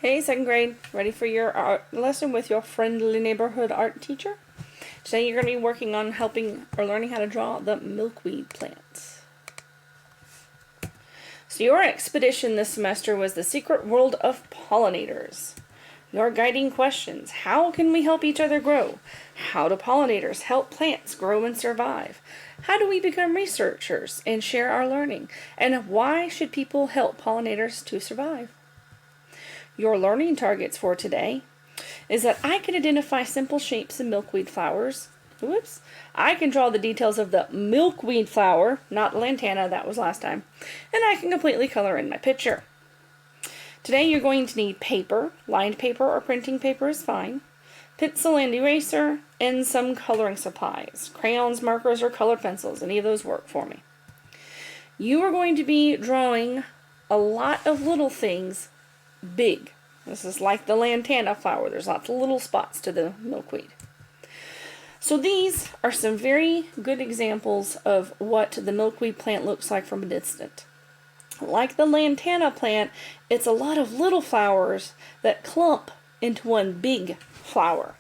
Hey, second grade, ready for your art lesson with your friendly neighborhood art teacher? Today you're going to be working on helping or learning how to draw the milkweed plants. So your expedition this semester was the secret world of pollinators. Your guiding questions: how can we help each other grow? How do pollinators help plants grow and survive? How do we become researchers and share our learning? And why should people help pollinators to survive? Your learning targets for today is that I can identify simple shapes in milkweed flowers. Whoops. I can draw the details of the milkweed flower, not lantana, that was last time. And I can completely color in my picture. Today you're going to need paper, lined paper or printing paper is fine, pencil and eraser, and some coloring supplies. Crayons, markers, or colored pencils, any of those work for me. You are going to be drawing a lot of little things big. This is like the lantana flower. There's lots of little spots to the milkweed. So these are some very good examples of what the milkweed plant looks like from a distance. Like the lantana plant, it's a lot of little flowers that clump into one big flower.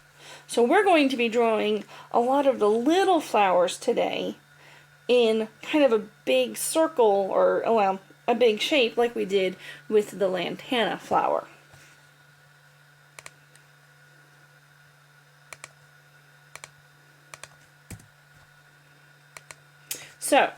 So we're going to be drawing a lot of the little flowers today in kind of a big circle, or well, a big shape like we did with the lantana flower. So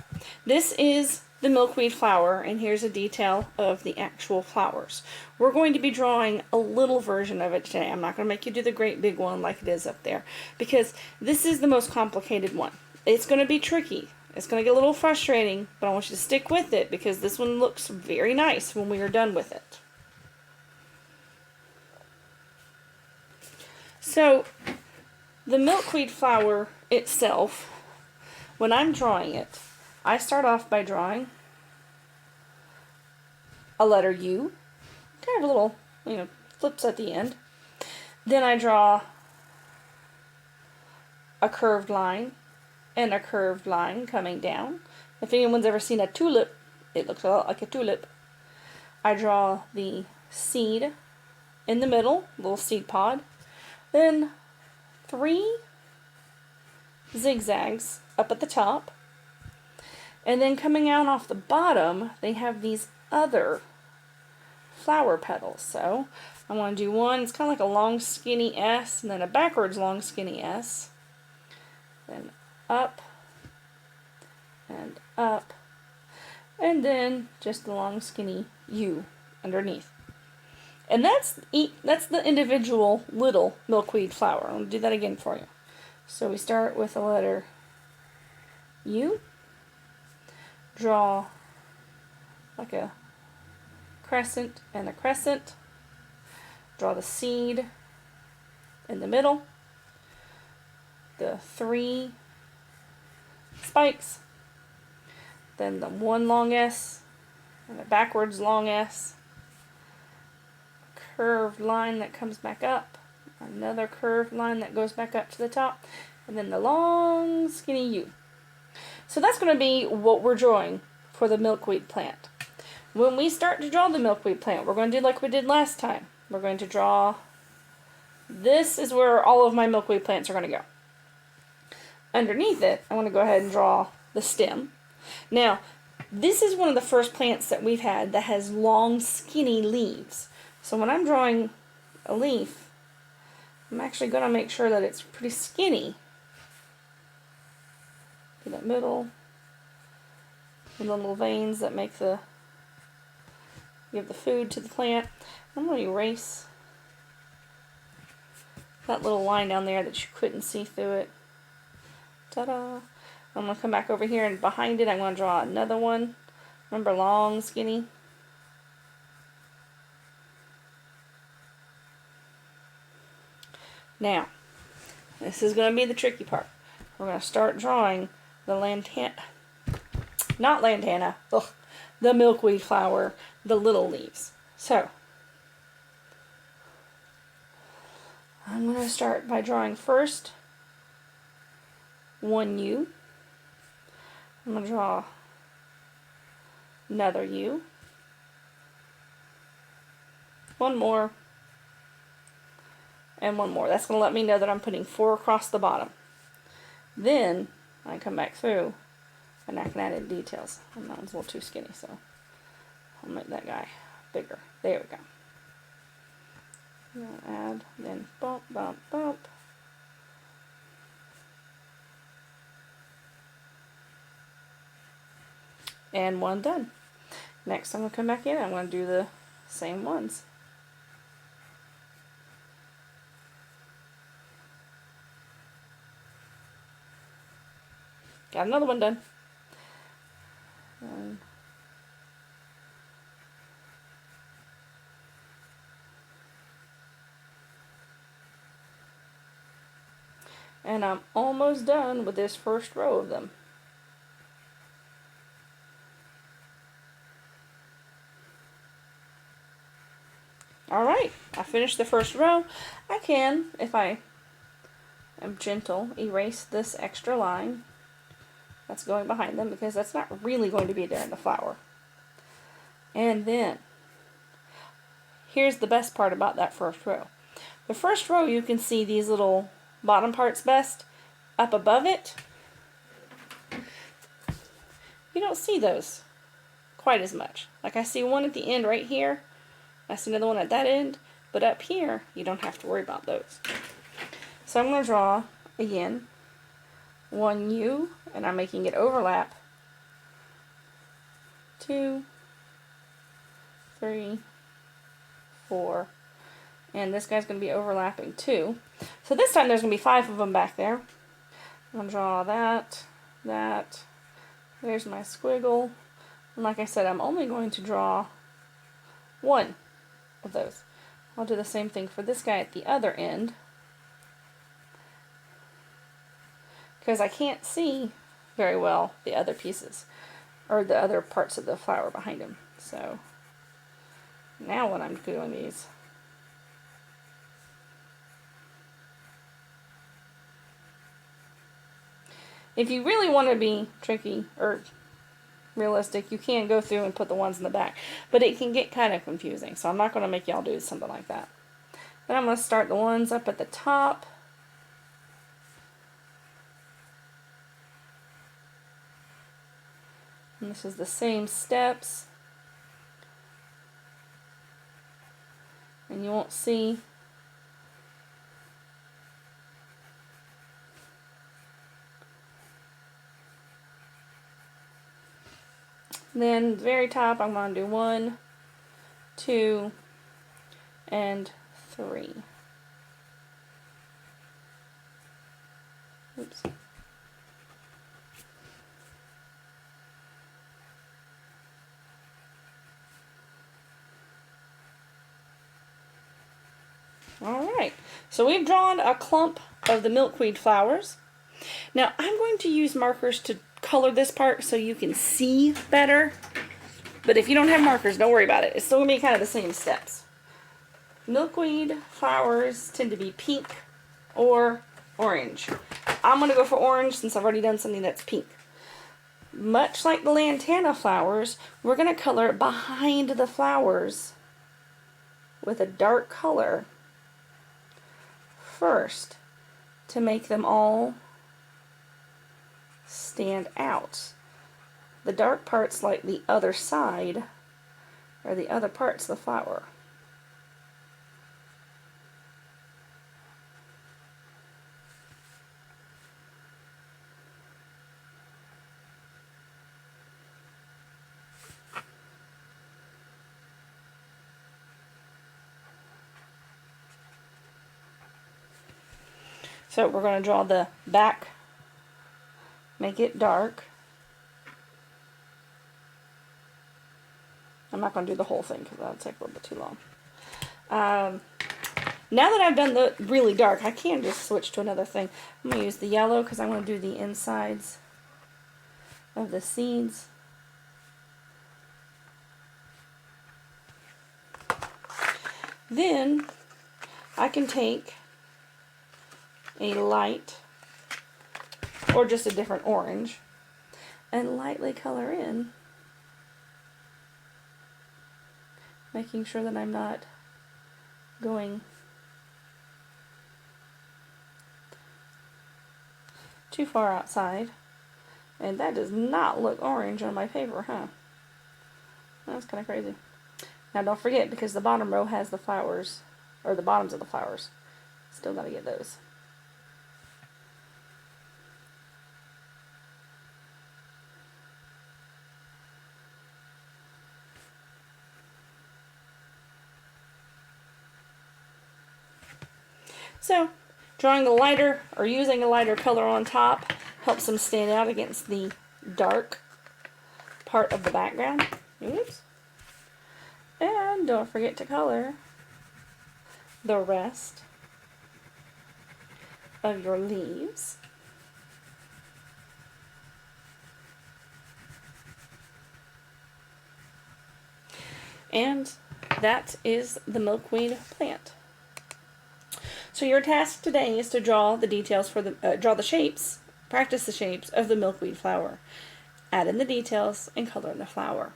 this is the milkweed flower, and here's a detail of the actual flowers. We're going to be drawing a little version of it today. I'm not going to make you do the great big one like it is up there, because this is the most complicated one. It's going to be tricky. It's going to get a little frustrating, but I want you to stick with it because this one looks very nice when we are done with it. So the milkweed flower itself, when I'm drawing it, I start off by drawing a letter U, kind of a little, flips at the end. Then I draw a curved line and a curved line coming down. If anyone's ever seen a tulip, it looks a lot like a tulip. I draw the seed in the middle, little seed pod. Then 3 zigzags up at the top. And then coming out off the bottom, they have these other flower petals. So I want to do one, it's kind of like a long skinny S, and then a backwards long skinny S. Then up and up, and then just a long skinny U underneath. And that's the individual little milkweed flower. I'll do that again for you. So we start with the letter U, draw like a crescent and a crescent, draw the seed in the middle, the 3 spikes, then the one long S and a backwards long S, curved line that comes back up, another curved line that goes back up to the top, and then the long skinny U. So that's going to be what we're drawing for the milkweed plant. When we start to draw the milkweed plant, we're going to do like we did last time. We're going to draw, this is where all of my milkweed plants are going to go. Underneath it, I want to go ahead and draw the stem. Now, this is one of the first plants that we've had that has long, skinny leaves. So when I'm drawing a leaf, I'm actually going to make sure that it's pretty skinny. In that middle, and the little veins that make give the food to the plant. I'm going to erase that little line down there that you couldn't see through it. Ta-da! I'm going to come back over here, and behind it I'm going to draw another one. Remember, long, skinny. Now, this is going to be the tricky part. We're going to start drawing the the milkweed flower, the little leaves. So, I'm going to start by drawing first one U. I'm going to draw another U. One more. and one more. That's going to let me know that I'm putting 4 across the bottom. Then I come back through and I can add in details. And that one's a little too skinny, so I'll make that guy bigger. There we go. Add, then bump, bump, bump. And one done. Next I'm going to come back in and I'm going to do the same ones. Got another one done. And I'm almost done with this first row of them. Alright, I finished the first row. I can, if I am gentle, erase this extra line that's going behind them because that's not really going to be there in the flower. And then, here's the best part about that first row. The first row you can see these little bottom parts best. Up above it, you don't see those quite as much. Like I see one at the end right here. I see another one at that end. But up here, you don't have to worry about those. So I'm going to draw, again, one U, and I'm making it overlap. 2, 3, 4, and this guy's going to be overlapping 2. So this time there's going to be 5 of them back there. I'm going to draw that, there's my squiggle, and like I said, I'm only going to draw one of those. I'll do the same thing for this guy at the other end, because I can't see very well the other pieces, or the other parts of the flower behind him. So now when I'm doing these, if you really want to be tricky or realistic, you can go through and put the ones in the back, but it can get kind of confusing, so I'm not going to make y'all do something like that. Then I'm going to start the ones up at the top. And this is the same steps, and you won't see then very top I'm going to do 1, 2, and 3. Oops. Alright, so we've drawn a clump of the milkweed flowers. Now I'm going to use markers to color this part so you can see better. But if you don't have markers, don't worry about it. It's still going to be kind of the same steps. Milkweed flowers tend to be pink or orange. I'm going to go for orange since I've already done something that's pink. Much like the lantana flowers, we're going to color behind the flowers with a dark color first to make them all stand out. The dark part's like the other side, or the other parts of the flower. So we're going to draw the back, make it dark. I'm not going to do the whole thing because that'll take a little bit too long. Now that I've done the really dark, I can just switch to another thing. I'm going to use the yellow because I want to do the insides of the seeds. Then I can take a light or just a different orange and lightly color in, making sure that I'm not going too far outside. And that does not look orange on my paper, huh? That's kind of crazy. Now don't forget, because the bottom row has the flowers, or the bottoms of the flowers. Still gotta get those. So, drawing a lighter or using a lighter color on top helps them stand out against the dark part of the background. Oops. And don't forget to color the rest of your leaves. And that is the milkweed plant. So your task today is to draw the details for the draw the shapes, practice the shapes of the milkweed flower. Add in the details and color in the flower.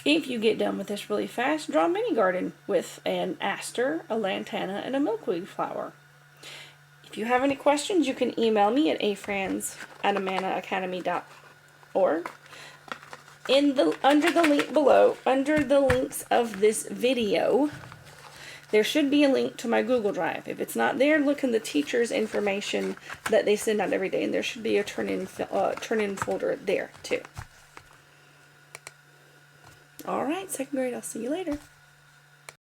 If you get done with this really fast, draw a mini garden with an aster, a lantana, and a milkweed flower. If you have any questions, you can email me at afrans@amanaacademy.org. Under the link below, under the links of this video, there should be a link to my Google Drive. If it's not there, look in the teacher's information that they send out every day, and there should be a turn-in folder there too. All right, second grade, I'll see you later.